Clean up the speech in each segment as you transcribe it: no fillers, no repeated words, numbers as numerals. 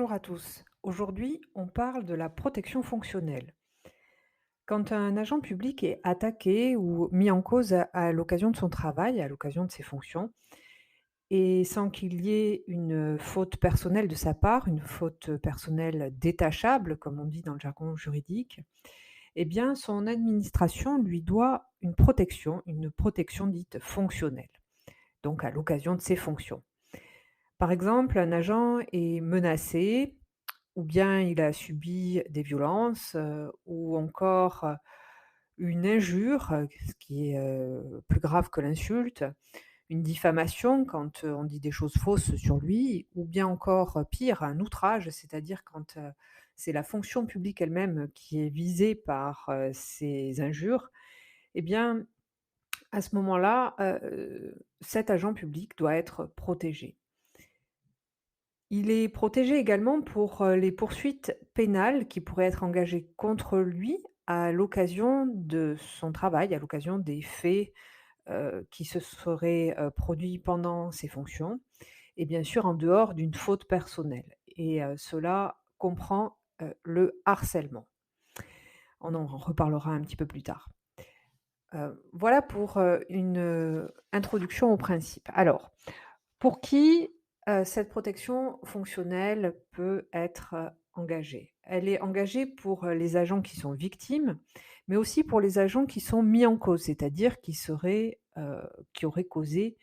Bonjour à tous. Aujourd'hui, on parle de la protection fonctionnelle. Quand un agent public est attaqué ou mis en cause à l'occasion de son travail, à l'occasion de ses fonctions, et sans qu'il y ait une faute personnelle de sa part, une faute personnelle détachable, comme on dit dans le jargon juridique, eh bien, son administration lui doit une protection dite fonctionnelle, donc à l'occasion de ses fonctions. Par exemple, un agent est menacé, ou bien il a subi des violences, ou encore, une injure, ce qui est, plus grave que l'insulte, une diffamation quand, on dit des choses fausses sur lui, ou bien encore, pire, un outrage, c'est-à-dire quand, c'est la fonction publique elle-même qui est visée par, ces injures. Eh bien, à ce moment-là, cet agent public doit être protégé. Il est protégé également pour, les poursuites pénales qui pourraient être engagées contre lui à l'occasion de son travail, à l'occasion des faits, qui se seraient, produits pendant ses fonctions et bien sûr en dehors d'une faute personnelle et cela comprend, le harcèlement. On en reparlera un petit peu plus tard. Voilà pour, une, introduction au principe. Alors, pour qui, cette protection fonctionnelle peut être, engagée? Elle est engagée pour, les agents qui sont victimes, mais aussi pour les agents qui sont mis en cause, c'est-à-dire qui auraient causé,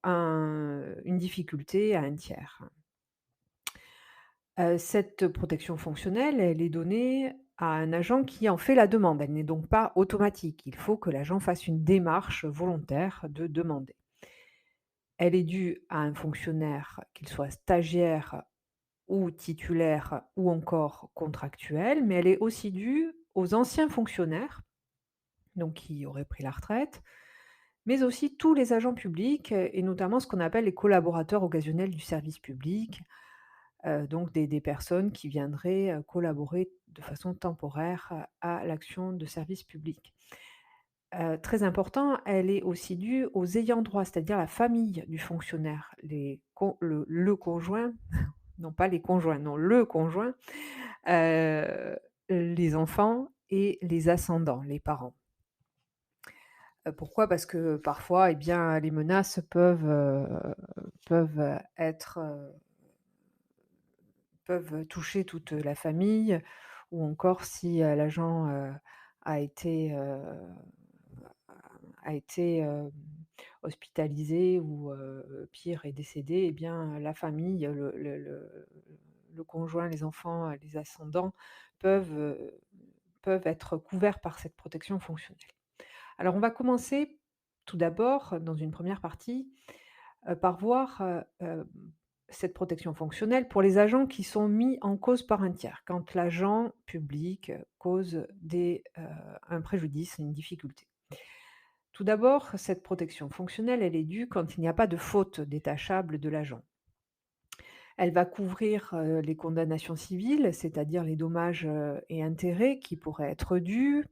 une difficulté à un tiers. Cette protection fonctionnelle, elle est donnée à un agent qui en fait la demande. Elle n'est donc pas automatique. Il faut que l'agent fasse une démarche volontaire de demander. Elle est due à un fonctionnaire, qu'il soit stagiaire ou titulaire ou encore contractuel, mais elle est aussi due aux anciens fonctionnaires, donc qui auraient pris la retraite, mais aussi tous les agents publics et notamment ce qu'on appelle les collaborateurs occasionnels du service public, donc des personnes qui viendraient, collaborer de façon temporaire, à l'action de service public. Très important, elle est aussi due aux ayants droit, c'est-à-dire la famille du fonctionnaire, le conjoint, non pas les conjoints, non, le conjoint, heu, les enfants et les ascendants, les parents. Pourquoi? Parce que parfois, eh bien, les menaces peuvent être, peuvent toucher toute la famille ou encore si, l'agent, a été, a été, hospitalisé ou, pire est décédé, eh bien, la famille, le conjoint, les enfants, les ascendants peuvent, heu, peuvent être couverts par cette protection fonctionnelle. Alors on va commencer tout d'abord, dans une première partie, par voir, cette protection fonctionnelle pour les agents qui sont mis en cause par un tiers, quand l'agent public, cause un préjudice, une difficulté. Tout d'abord, cette protection fonctionnelle, elle est due quand il n'y a pas de faute détachable de l'agent. Elle va couvrir, les condamnations civiles, c'est-à-dire les dommages, et intérêts qui pourraient être dus,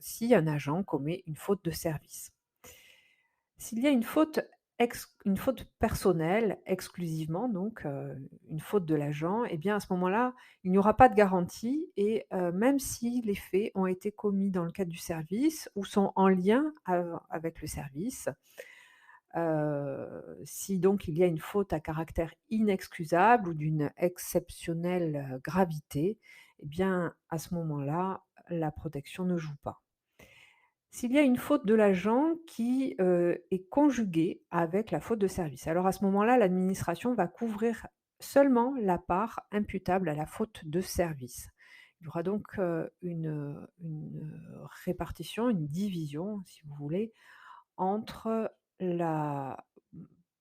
si un agent commet une faute de service. S'il y a une faute personnelle exclusivement donc, une faute de l'agent et bien à ce moment-là, il n'y aura pas de garantie et même si les faits ont été commis dans le cadre du service ou sont en lien avec le service, si donc il y a une faute à caractère inexcusable ou d'une exceptionnelle, gravité et bien à ce moment-là, la protection ne joue pas. S'il y a une faute de l'agent qui, est conjuguée avec la faute de service, alors à ce moment-là, l'administration va couvrir seulement la part imputable à la faute de service. Il y aura donc, répartition, une division, si vous voulez, entre la,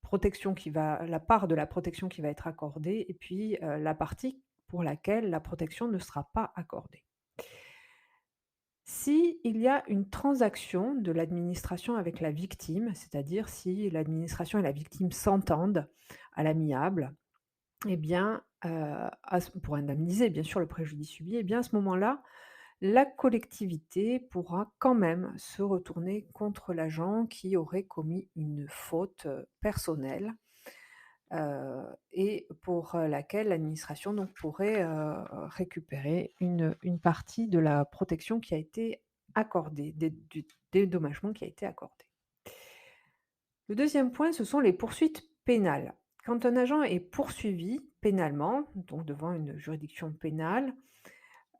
la part de la protection qui va être accordée et puis, la partie pour laquelle la protection ne sera pas accordée. Si il y a une transaction de l'administration avec la victime, c'est-à-dire si l'administration et la victime s'entendent à l'amiable, eh bien, pour indemniser bien sûr le préjudice subi, eh bien à ce moment-là, la collectivité pourra quand même se retourner contre l'agent qui aurait commis une faute, personnelle, et pour, laquelle l'administration donc pourrait, récupérer une partie de la protection qui a été accordée, du dédommagement qui a été accordé. Le deuxième point, ce sont les poursuites pénales. Quand un agent est poursuivi pénalement, donc devant une juridiction pénale,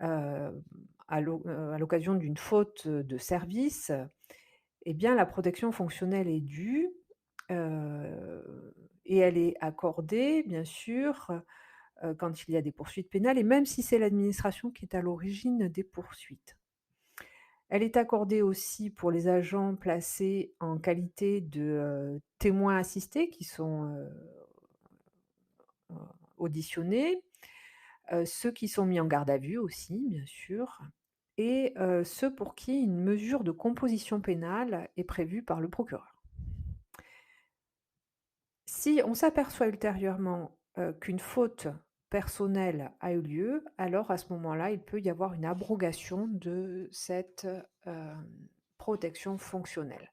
heu, à l'occasion d'une faute, de service, eh bien la protection fonctionnelle est due, heu et elle est accordée bien sûr, quand il y a des poursuites pénales et même si c'est l'administration qui est à l'origine des poursuites. Elle est accordée aussi pour les agents placés en qualité de, témoins assistés qui sont, heu, auditionnés, ceux qui sont mis en garde à vue aussi, bien sûr et ceux pour qui une mesure de composition pénale est prévue par le procureur. Si on s'aperçoit ultérieurement, qu'une faute personnelle a eu lieu, alors à ce moment-là, il peut y avoir une abrogation de cette, protection fonctionnelle.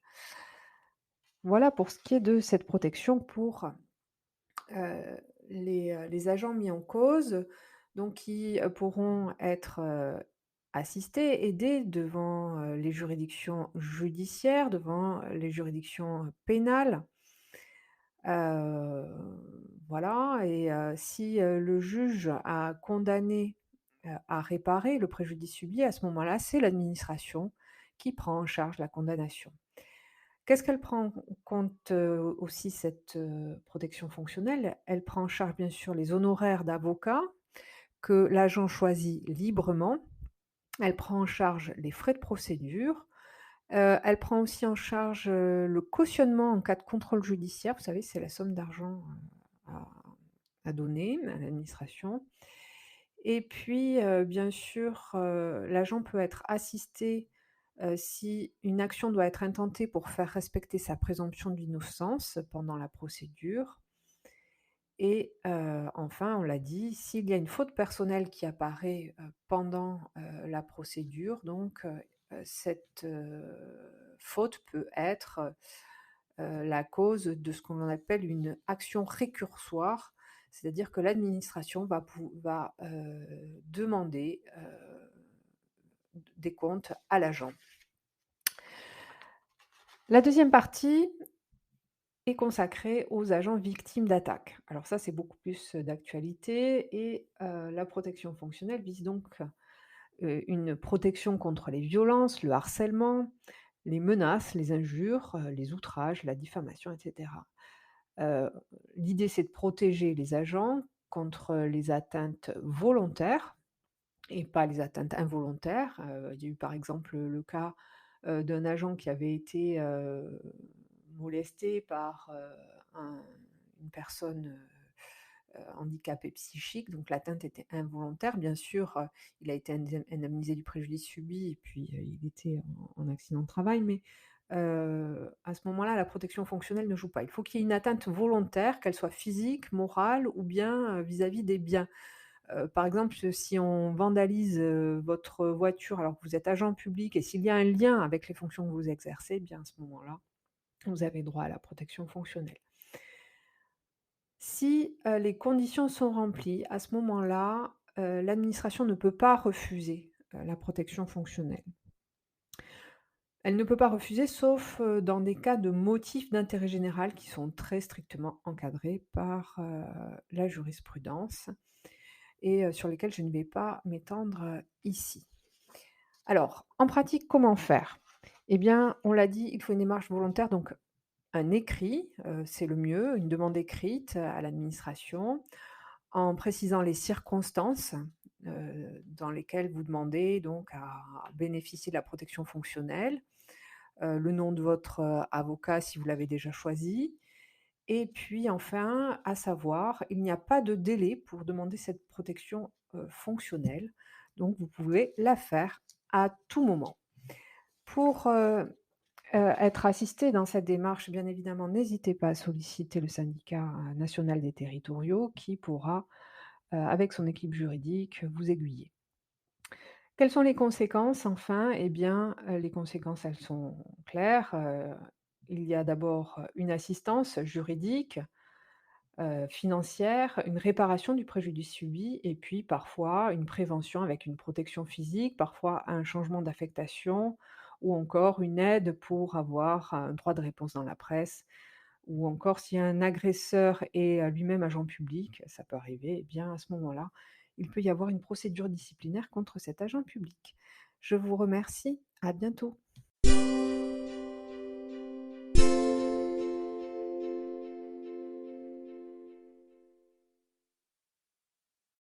Voilà pour ce qui est de cette protection pour, les agents mis en cause, donc qui, pourront être, assistés, aidés devant, les juridictions judiciaires, devant les juridictions pénales. Voilà et si, le juge a condamné, à réparer le préjudice subi, à ce moment-là, c'est l'administration qui prend en charge la condamnation. Qu'est-ce qu'elle prend en compte, aussi cette, protection fonctionnelle? Elle prend en charge bien sûr les honoraires d'avocat que l'agent choisit librement. Elle prend en charge les frais de procédure. Elle prend aussi en charge, le cautionnement en cas de contrôle judiciaire. Vous savez, c'est la somme d'argent, à donner à l'administration et puis, bien sûr, l'agent peut être assisté, si une action doit être intentée pour faire respecter sa présomption d'innocence pendant la procédure et enfin, on l'a dit, s'il y a une faute personnelle qui apparaît, pendant, la procédure, donc cette, faute peut être, la cause de ce qu'on appelle une action récursoire. C'est-à-dire que l'administration va, demander, des comptes à l'agent. La deuxième partie est consacrée aux agents victimes d'attaques. Alors ça, c'est beaucoup plus, d'actualité et la protection fonctionnelle vise donc, une protection contre les violences, le harcèlement, les menaces, les injures, les outrages, la diffamation et cetera. Heu, L'idée, c'est de protéger les agents contre les atteintes volontaires et pas les atteintes involontaires. Il y a eu par exemple le cas, d'un agent qui avait été, molesté par, une personne, handicapée psychique, donc l'atteinte était involontaire. Bien sûr, il a été indemnisé du préjudice subi et puis, il était en accident de travail, mais, à ce moment-là, la protection fonctionnelle ne joue pas. Il faut qu'il y ait une atteinte volontaire, qu'elle soit physique, morale ou bien, vis-à-vis des biens. Par exemple, si on vandalise, votre voiture alors que vous êtes agent public et s'il y a un lien avec les fonctions que vous exercez, eh bien à ce moment-là, vous avez droit à la protection fonctionnelle. Si, les conditions sont remplies, à ce moment-là, l'administration ne peut pas refuser, la protection fonctionnelle. Elle ne peut pas refuser sauf, dans des cas de motifs d'intérêt général qui sont très strictement encadrés par, la jurisprudence et sur lesquels je ne vais pas m'étendre, ici. Alors, en pratique, comment faire? Eh bien, on l'a dit, il faut une démarche volontaire, donc un écrit, c'est le mieux, une demande écrite à l'administration, en précisant les circonstances, dans lesquelles vous demandez donc à bénéficier de la protection fonctionnelle, le nom de votre, avocat si vous l'avez déjà choisi et puis enfin, à savoir, il n'y a pas de délai pour demander cette protection, fonctionnelle, donc vous pouvez la faire à tout moment. Pour, être assisté dans cette démarche, bien évidemment, n'hésitez pas à solliciter le syndicat, national des territoriaux qui pourra, avec son équipe juridique, vous aiguiller. Quelles sont les conséquences enfin? Eh bien, les conséquences, elles sont claires, il y a d'abord, une assistance juridique, financière, une réparation du préjudice subi et puis parfois une prévention avec une protection physique, parfois un changement d'affectation ou encore une aide pour avoir un droit de réponse dans la presse ou encore si un agresseur est, lui-même agent public, ça peut arriver, eh bien à ce moment-là, il peut y avoir une procédure disciplinaire contre cet agent public. Je vous remercie, à bientôt.